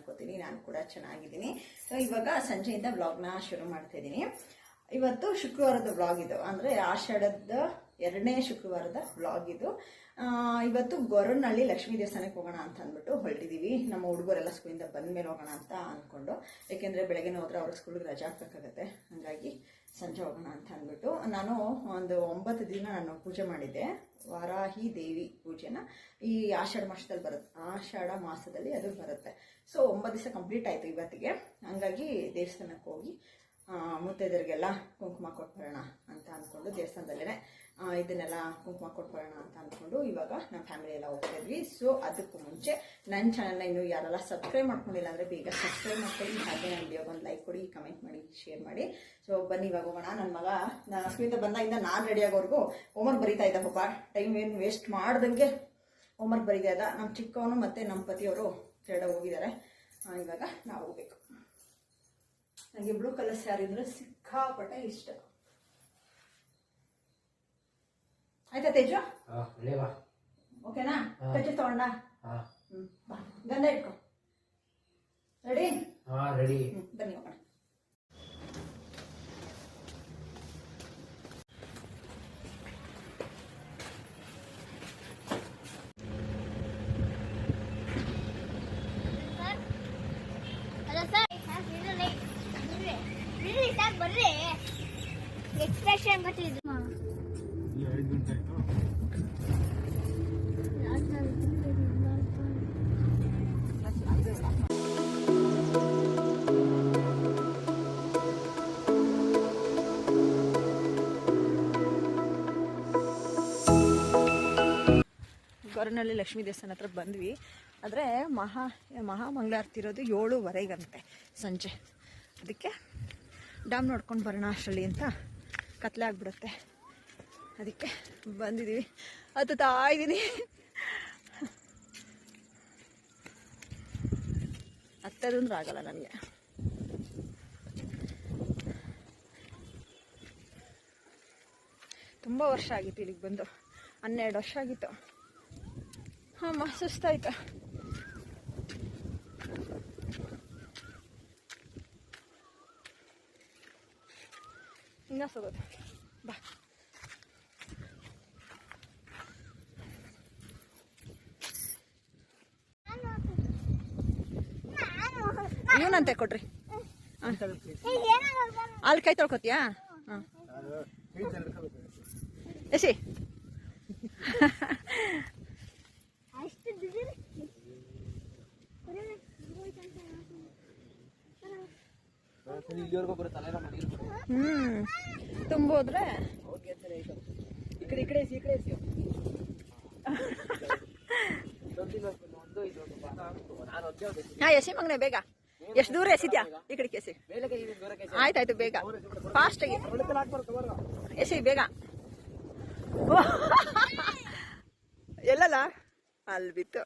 ಅನ್ಕೋತೀನಿ. ನಾನು ಕೂಡ ಚೆನ್ನಾಗಿದ್ದೀನಿ. ಸೊ ಇವಾಗ ಸಂಜೆಯಿಂದ ವ್ಲಾಗ್ನ ಶುರು ಮಾಡ್ತಾ ಇದ್ದೀನಿ. ಇವತ್ತು ಶುಕ್ರವಾರದ ವ್ಲಾಗ್ ಇದು, ಅಂದರೆ ಆಷಾಢದ 2ನೇ ಶುಕ್ರವಾರದ ವ್ಲಾಗ್ ಇದು. ಇವತ್ತು ಗೊರವನಹಳ್ಳಿ ಲಕ್ಷ್ಮೀ ದೇವಸ್ಥಾನಕ್ಕೆ ಹೋಗೋಣ ಅಂತ ಅಂದ್ಬಿಟ್ಟು ಹೊರಟಿದ್ದೀವಿ. ನಮ್ಮ ಹುಡುಗರೆಲ್ಲ ಸ್ಕೂಲಿಂದ ಬಂದ ಮೇಲೆ ಹೋಗೋಣ ಅಂತ ಅಂದ್ಕೊಂಡು, ಯಾಕೆಂದರೆ ಬೆಳಗ್ಗೆ ಹೋದ್ರೆ ಅವ್ರಿಗೆ ಸ್ಕೂಲ್ಗೆ ರಜೆ ಹಾಕ್ಬೇಕಾಗತ್ತೆ. ಹಾಗಾಗಿ ಸಂಜೆ ಹೋಗೋಣ ಅಂತ ಅಂದ್ಬಿಟ್ಟು ನಾನು ಒಂದು 9 ದಿನ ನಾನು ಪೂಜೆ ಮಾಡಿದ್ದೆ. ವಾರಾಹಿ ದೇವಿ ಪೂಜೆನ ಈ ಆಷಾಢ ಮಾಸದಲ್ಲಿ ಬರುತ್ತೆ, ಆಷಾಢ ಮಾಸದಲ್ಲಿ ಅದು ಬರುತ್ತೆ. ಸೊ 9 ದಿವಸ ಕಂಪ್ಲೀಟ್ ಆಯಿತು ಇವತ್ತಿಗೆ. ಹಂಗಾಗಿ ದೇವಸ್ಥಾನಕ್ಕೆ ಹೋಗಿ ಮುತ್ತೈದರಿಗೆಲ್ಲ ಕುಂಕುಮ ಕೊಟ್ಬರೋಣ ಅಂತ ಅಂದ್ಕೊಂಡು ದೇವಸ್ಥಾನದಲ್ಲೇ ಇದನ್ನೆಲ್ಲ ಕುಂಕುಮ ಕೊಟ್ಬರೋಣ ಅಂತ ಅಂದ್ಕೊಂಡು ಇವಾಗ ನಮ್ಮ ಫ್ಯಾಮಿಲಿ ಎಲ್ಲ ಹೋಗ್ತಾ ಇದ್ವಿ. ಸೊ ಅದಕ್ಕೂ ಮುಂಚೆ ನನ್ನ ಚಾನಲ್ನ ಇನ್ನೂ ಯಾರೆಲ್ಲ ಸಬ್ಸ್ಕ್ರೈಬ್ ಮಾಡ್ಕೊಂಡಿಲ್ಲ ಅಂದರೆ ಬೇಗ ಸಬ್ಸ್ಕ್ರೈಬ್ ಮಾಡ್ಕೊಳ್ಳಿ. ಹಾಗೆ ನನ್ನ ವಿಡಿಯೋಗೆ ಒಂದು ಲೈಕ್ ಕೊಡಿ, ಕಮೆಂಟ್ ಮಾಡಿ, ಶೇರ್ ಮಾಡಿ. ಸೊ ಬನ್ನಿ ಇವಾಗ ಹೋಗೋಣ. ನನ್ನ ಮಗ ಸ್ಕೂಲಿಂದ ಬಂದಾಗಿಂದ ನಾನು ರೆಡಿ ಆಗೋವರೆಗೂ ಹೋಮ್ವರ್ಕ್ ಬರೀತಾ ಇದ್ದ. ಪಾಪ ಟೈಮ್ ಏನು ವೇಸ್ಟ್ ಮಾಡ್ದಂಗೆ ಹೋಮ್ವರ್ಕ್ ಬರೀತಾ ಇದ್ದ. ನಮ್ಮ ಚಿಕ್ಕವನು ಮತ್ತು ನಮ್ಮ ಪತಿಯವರು ಕೆರಡ ಹೋಗಿದ್ದಾರೆ. ಇವಾಗ ನಾವು ಹೋಗ್ಬೇಕು. ನನಗೆ ಬ್ಲೂ ಕಲರ್ ಸ್ಯಾರಿ ಅಂದರೆ ಸಿಕ್ಕಾಪಟ್ಟೆ ಇಷ್ಟ. ಆಯ್ತಾ ತೇಜು? ಓಕೆನಾ? ಕಚ್ಚಿ ತಗೊಂಡ? ಬಾ, ಗಂಧ ಇಟ್ಕೊ. ರೆಡಿ? ರೆಡಿ. ಬನ್ನಿ ಹೋಗೋಣ. ಎಕ್ಸ್ಪ್ರೆಷನ್ ಬರ್ತಿದ್ದು ಗೊರವನಹಳ್ಳಿ ಲಕ್ಷ್ಮೀ ದೇವಸ್ಥಾನ ಹತ್ರ ಬಂದ್ವಿ. ಆದರೆ ಮಹಾಮಂಗಳಾರತಿ ಇರೋದು 7:15 ಸಂಜೆ. ಅದಕ್ಕೆ ಡ್ಯಾಮ್ ನೋಡ್ಕೊಂಡು ಬರೋಣ ಅಷ್ಟರಲ್ಲಿ ಅಂತ ಕತ್ಲೆ ಆಗಿಬಿಡುತ್ತೆ. ಅದಕ್ಕೆ ಬಂದಿದ್ದೀವಿ. ಹತ್ತುತ್ತಾ ಇದ್ದೀನಿ. ಹತ್ತೋದಂದ್ರೆ ಆಗಲ್ಲ ನನಗೆ. ತುಂಬ ವರ್ಷ ಆಗಿತ್ತು ಇಲ್ಲಿಗೆ ಬಂದು, 12 ವರ್ಷ ಆಗಿತ್ತು. ಅಮ್ಮ ಸುಸ್ತಾಯ್ತು. ಇನ್ನ ಹೋಗೋದು ಬಾ. ಇವನಂತೆ ಕೊಡ್ರಿ. ಅಲ್ಲಿ ಕೈ ತೊಳ್ಕೊತೀಯಾ? ಹಾಂ ಎಸಿ. ತುಂಬೋದ್ರೆ ಎಸಿ ಮಗನೆ ಬೇಗ. ಎಷ್ಟು ದೂರ ಎಸಿದ್ಯಾ? ಈ ಕಡೆಗೆ ಎಸಿ. ಆಯ್ತಾಯ್ತು, ಬೇಗ ಫಾಸ್ಟಾಗಿ ಎಸಿ ಬೇಗ. ಎಲ್ಲಲ್ಲ ಅಲ್ಲಿ ಬಿತ್ತು.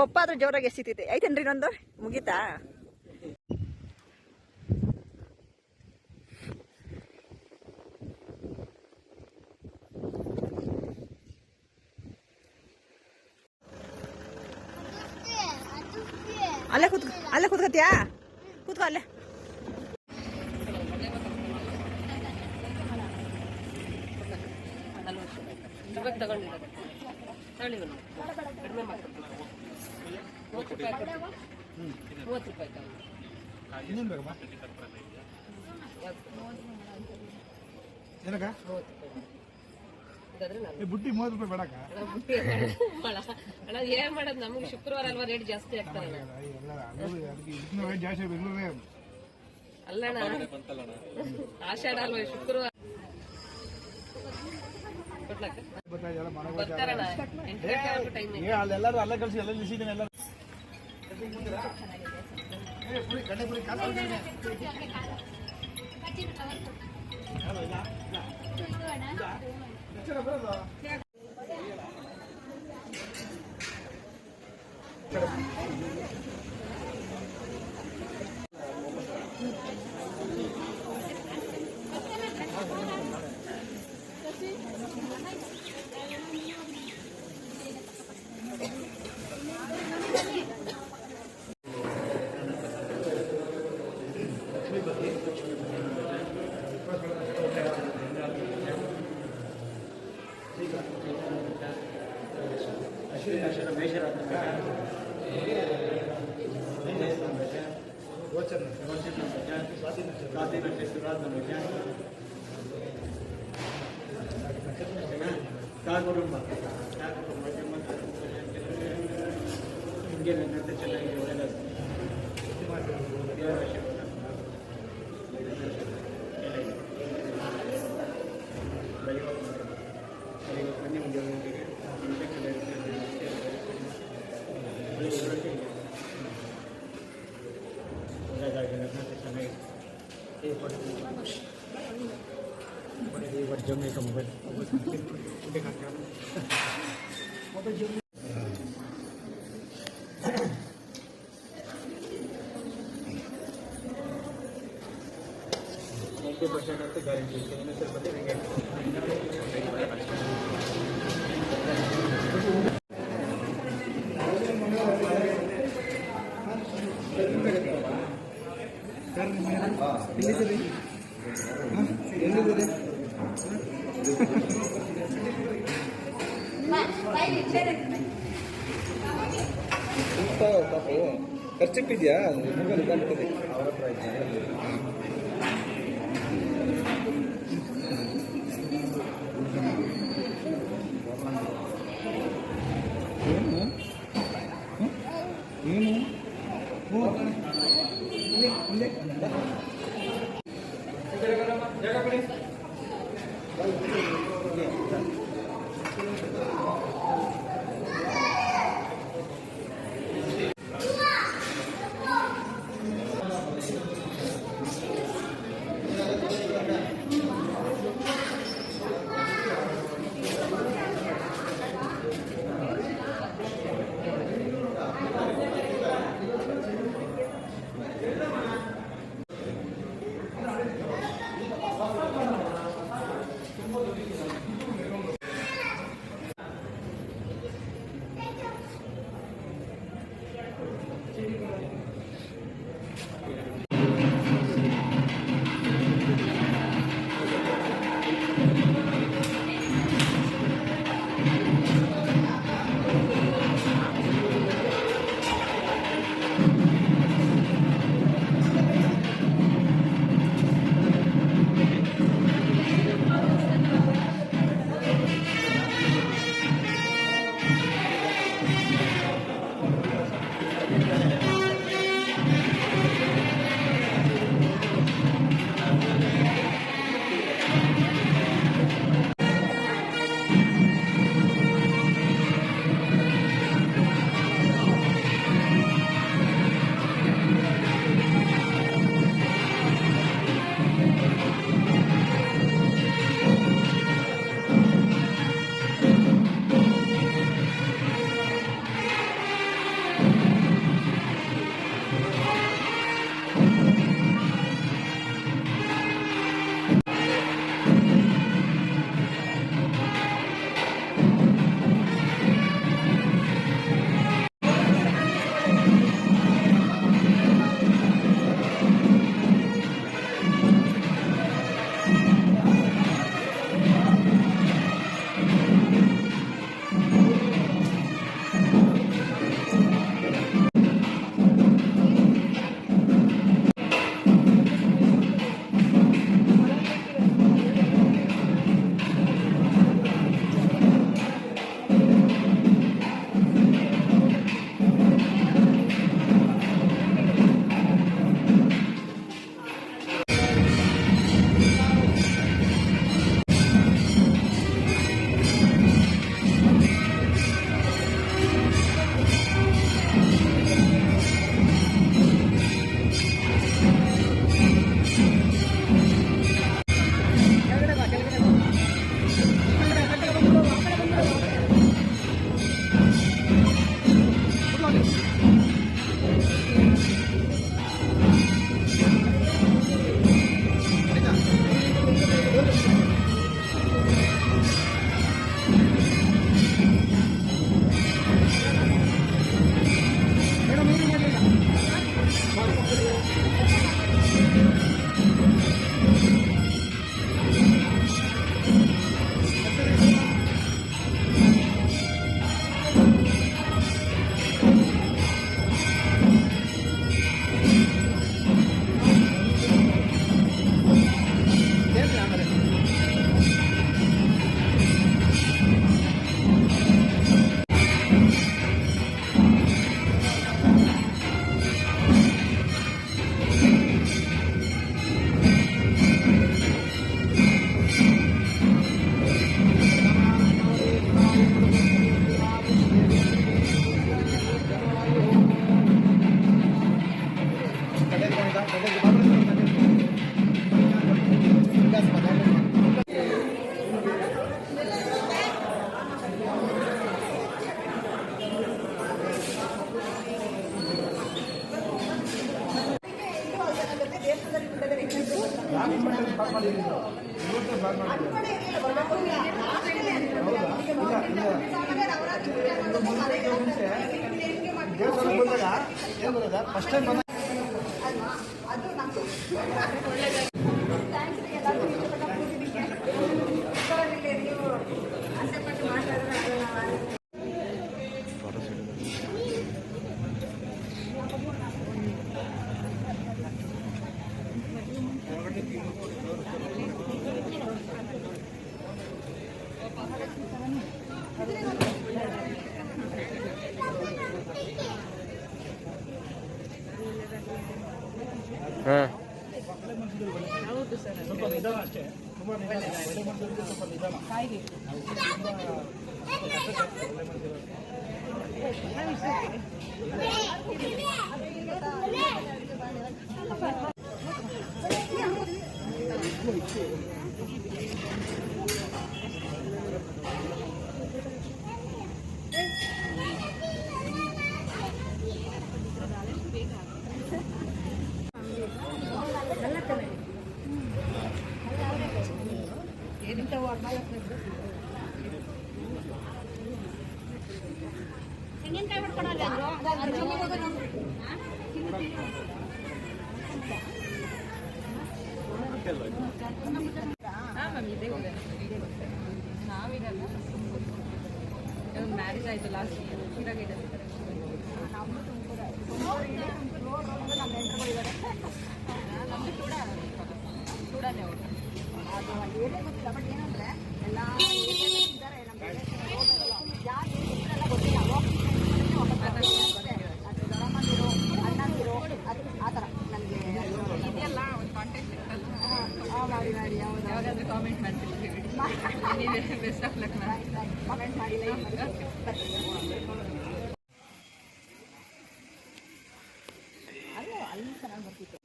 ಪಪ್ಪ ಆದ್ರೂ ಜೋರಾಗಿ ಎಸಿತೈತೆ. ಐತೇನ್ರಿ ಇನ್ನೊಂದು? ಮುಗೀತಾ? ಅಲ್ಲೇ ಕೂತ್ಕೋತಿಯಾ? ಕೂತ್ಕೋ ಅಲ್ಲೇ. ಬುಟ್ಟಿ 30 ರೂಪಾಯಿ ಬೇಡಕ್ಕ. ಏನ್ ಮಾಡೋದು, ನಮ್ಗೆ ಶುಕ್ರವಾರ ಅಲ್ವಾ ರೇಟ್ ಜಾಸ್ತಿ ಆಗ್ತದೆ. ಅಲ್ಲಣ್ಣ ಆಷಾಢ ಅಲ್ವಾ ಶುಕ್ರವಾರ. ಅಲ್ಲೆಲ್ಲರೂ ಅಲ್ಲೇ ಕಳಿಸಿ ಎಲ್ಲ ನಿಲ್ಸಿದ್ದೀನಿ. ಎಲ್ಲ ಹಿಂಗೆ ನನ್ನಂತೆ ಚೆನ್ನಾಗಿ ಒಳ್ಳೆಯದು ದೇವರ ಆಶೀರ್ವಾದ ಬನ್ನಿ ಉದ್ಯೋಗಗಳಿಗೆ ಒಳ್ಳೆಯದಾಗಿ ನನ್ನಂತೆ ಚೆನ್ನಾಗಿ ಇವರು ಜಮ್ಮೆ ಮೊಬೈಲ್ % ಅಂತ ಗ್ಯಾರಂಟಿ ಇದೆ ಇನ್ನೊಂದು ಬಗ್ಗೆ ನನಗೆ ಪಾಪು ಖರ್ಚಿಟ್ಟಿದ್ಯಾ ಮೊಬೈಲ್ ಇದಾಗ್ತದೆ ಅವರ ಹತ್ರ ಏನು ಜಾಗ ಕೊಡಿ ದೇವಸ್ಥಾನಕ್ಕೆ ಬಂದಾಗ ಏನು ಬರೋದ ಫಸ್ಟ್ ಟೈಮ್ ಬಂದಾಗ ಅದು ನಮ್ದು ಥ್ಯಾಂಕ್ಸ್ ರೀ ಎಲ್ಲರಿಗೂ ಇಷ್ಟಪಟ್ಟ ಕೂತಿದ್ದಕ್ಕೆ ನೀವು ಆಸೆಪಟ್ಟು ಮಾತಾಡಿದ್ರೆ ಅದನ್ನ ಸ್ವಲ್ಪ ನಿಧಾನ ಅಷ್ಟೇ ತುಂಬ ನಿಧಾನ ಒಳ್ಳೆ ಮನಸ್ಸಿದ್ರೆ ಸ್ವಲ್ಪ ನಿಧಾನ ತೆಂಗಿನಕಾಯಿ ಬಿಟ್ಕೊಡಲ್ಲ ಅಂದ್ರು ನಾವಿರಲ್ಲ ಮ್ಯಾರೇಜ್ ಆಯ್ತು ಲಾಸ್ಟ್ ಇರಾಗ ಚೂಡಾನೆ ಅವರು ಅದು ಏನೇ ಗೊತ್ತಿಲ್ಲ ಬಟ್ ಏನಂದ್ರೆ ಎಲ್ಲ ಇದ್ದಾರೆ ನಮ್ಮ ಯಾರು ಎಲ್ಲ ಗೊತ್ತಿಲ್ಲ ಅದು ದೊಡ್ಡಮ್ಮಂದಿರು ಅಣ್ಣಂದಿರು ಅದು ಆ ಥರ ನನಗೆ ಇದೆಲ್ಲ ಒಂದು ಕಾಂಟ್ಯಾಕ್ಟ್ ಮಾಡಿ ಮಾಡಿ ಯಾವಾಗಾದ್ರೂ ಕಾಮೆಂಟ್ ಮಾಡ್ತಿರ್ತೀವಿ ನೀವೇ ಬೆಸ್ಟ್ ಆಫ್ ಲಕ್ ಕಾಮೆಂಟ್ ಮಾಡಿ ಲೈಕ್ ಮಾಡಿ ಅದು ಅಲ್ಲಿ ಚೆನ್ನಾಗಿ ಬರ್ತಿತ್ತು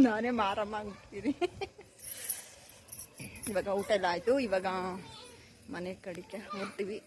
ನಾನೇ ಮಾರಮ್ಮ ಆಗ್ತೀನಿ. ಇವಾಗ ಊಟ ಎಲ್ಲ ಆಯಿತು. ಇವಾಗ ಮನೆ ಕಡೆಗೆ ಹೋಗ್ತೀವಿ.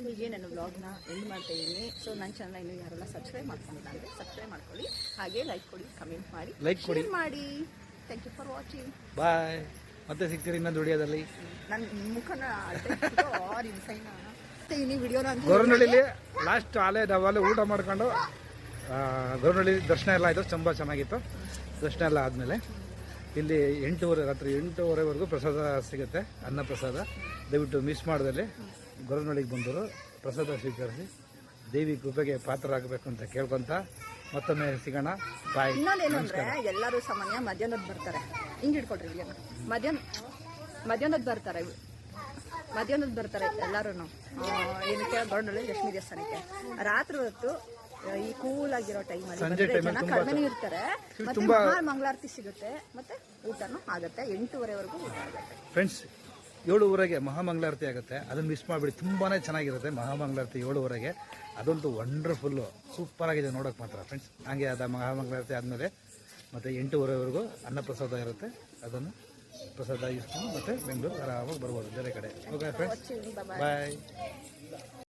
ಹೀಗೆ ನನ್ನ ವ್ಲಾಗ್ನ ಎಂಡ್ ಮಾಡ್ತಾ ಇದ್ದೀನಿ. ಸೊ ನನ್ನ ಚಾನಲ್ ಇನ್ನೂ ಯಾರೆಲ್ಲ ಸಬ್ಸ್ಕ್ರೈಬ್ ಮಾಡ್ಕೊಂಡಿಲ್ಲ ಅಂದರೆ ಸಬ್ಸ್ಕ್ರೈಬ್ ಮಾಡ್ಕೊಳ್ಳಿ, ಹಾಗೆ ಲೈಕ್ ಕೊಡಿ, ಕಮೆಂಟ್ ಮಾಡಿ, ಲೈಕ್ ಕೊಡಿ, ಶೇರ್ ಮಾಡಿ. Thank you for watching. Bye. ಮತ್ತೆ ಸಿಗ್ತೀರಿ ಇನ್ನೊಂದು ವಿಡಿಯೋದಲ್ಲಿ. ನನ್ನ ಮುಖನ ವಿಡಿಯೋನ ಗೊರವನಹಳ್ಳಿಲಿ ಲಾಸ್ಟ್ ನಾವಲ್ಲೇ ಊಟ ಮಾಡ್ಕೊಂಡು ಗೊರವನಹಳ್ಳಿ ದರ್ಶನ ಎಲ್ಲ ಆಯಿತು, ತುಂಬ ಚೆನ್ನಾಗಿತ್ತು. ದರ್ಶನ ಎಲ್ಲ ಆದಮೇಲೆ ಇಲ್ಲಿ ರಾತ್ರಿ 8:30ವರೆಗೂ ಪ್ರಸಾದ ಸಿಗುತ್ತೆ, ಅನ್ನ ಪ್ರಸಾದ. ದಯವಿಟ್ಟು ಮಿಸ್ ಮಾಡ್ದಲ್ಲಿ ಗೊರವನಹಳ್ಳಿಗೆ ಬಂದರು ಪ್ರಸಾದ ಸ್ವೀಕರಿಸಿ ದೇವಿ ಕೃಪೆಗೆ ಪಾತ್ರರಾಗಬೇಕು ಅಂತ ಕೇಳ್ಕೊಂತ ಮತ್ತೊಮ್ಮೆ ಸಿಗೋಣ. ಬಾಯ್. ಇನ್ನೊಂದೇನು ಅಂದರೆ ಎಲ್ಲರೂ ಸಾಮಾನ್ಯ ಮಧ್ಯಾಹ್ನದ ಬರ್ತಾರೆ. ಹಿಂಗೆ ಹಿಡ್ಕೊಳ್ರಿ ವಿಡಿಯೋನ. ಮಧ್ಯಾಹ್ನದ ಬರ್ತಾರೆ ಎಲ್ಲರೂ. ಏನಕ್ಕೆ ಗೊರವನಹಳ್ಳಿ ಲಕ್ಷ್ಮೀ ದೇವಸ್ಥಾನಕ್ಕೆ ರಾತ್ರಿ ಹೊತ್ತು ಈ ಕೂಲ್ ಆಗಿರೋ ಟೈಮಲ್ಲಿ ಜನ ಕಡಿಮೆ ಇರ್ತಾರೆ. ಮತ್ತೆ ಮಂಗಳಾರತಿ ಸಿಗುತ್ತೆ, ಮತ್ತೆ ಊಟನೂ ಆಗುತ್ತೆ. 8:30ವರೆಗೂ ಊಟ ಆಗುತ್ತೆ. ಫ್ರೆಂಡ್ಸ್, 7:00ವರೆಗೆ ಮಹಾಮಂಗಳಾರತಿ ಆಗುತ್ತೆ, ಅದನ್ನು ಮಿಸ್ ಮಾಡಿಬಿಡಿ. ತುಂಬಾ ಚೆನ್ನಾಗಿರುತ್ತೆ ಮಹಾಮಂಗಳಾರತಿ 7:00ವರೆಗೆ. ಅದಂತೂ ವಂಡರ್ಫುಲ್ಲು, ಸೂಪರ್ ಆಗಿದೆ ನೋಡೋಕೆ ಮಾತ್ರ ಫ್ರೆಂಡ್ಸ್. ಹಾಗೆ ಅದ ಮಹಾಮಂಗಳಾರತಿ ಆದಮೇಲೆ ಮತ್ತೆ 8:30ವರೆಗೂ ಅನ್ನಪ್ರಸಾದ ಇರುತ್ತೆ. ಅದನ್ನು ಪ್ರಸಾದ ಇಸ್ಕೊಂಡು ಮತ್ತೆ ಬೆಂಗಳೂರು ಆರಾಮಾಗಿ ಬರ್ಬೋದು ಬೇರೆ ಕಡೆ. ಓಕೆ ಫ್ರೆಂಡ್ಸ್, ಬಾಯ್.